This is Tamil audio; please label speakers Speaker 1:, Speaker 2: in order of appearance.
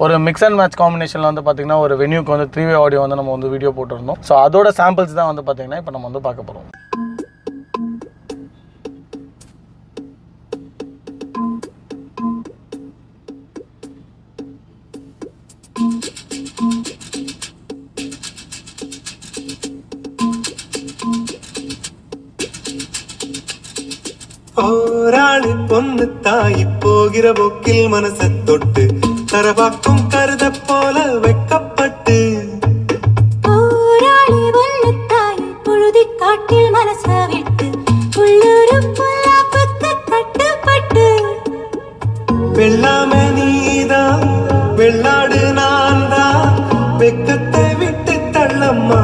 Speaker 1: ஒரு மிக்ஸ் அண்ட் மேட்ச் காம்பினேஷனில் வந்து பார்த்தீங்கன்னா ஒரு வென்யூக்கு வந்து 3-way ஆடியோ வந்து நம்ம வந்து வீடியோ போட்டிருந்தோம். ஸோ அதோட சாம்பிள்ஸ் தான் வந்து பார்த்தீங்கன்னா இப்போ நம்ம வந்து பார்க்க போகிறோம்.
Speaker 2: போராளி பொண்ணு தாய் போகிற போக்கில் மனசை தொட்டு தரபாக்கும் கருத போல வெக்கப்பட்டு
Speaker 3: போராளி பொண்ணு தாய் பொழுதி காட்டில் மனச விட்டு உள்ளூரும் புல்லாப்புக்கு கட்டுப்பட்டு
Speaker 2: வெள்ளாம நீதான் வெள்ளாடு நான் தான் வெக்கத்தை விட்டு தள்ளம்மா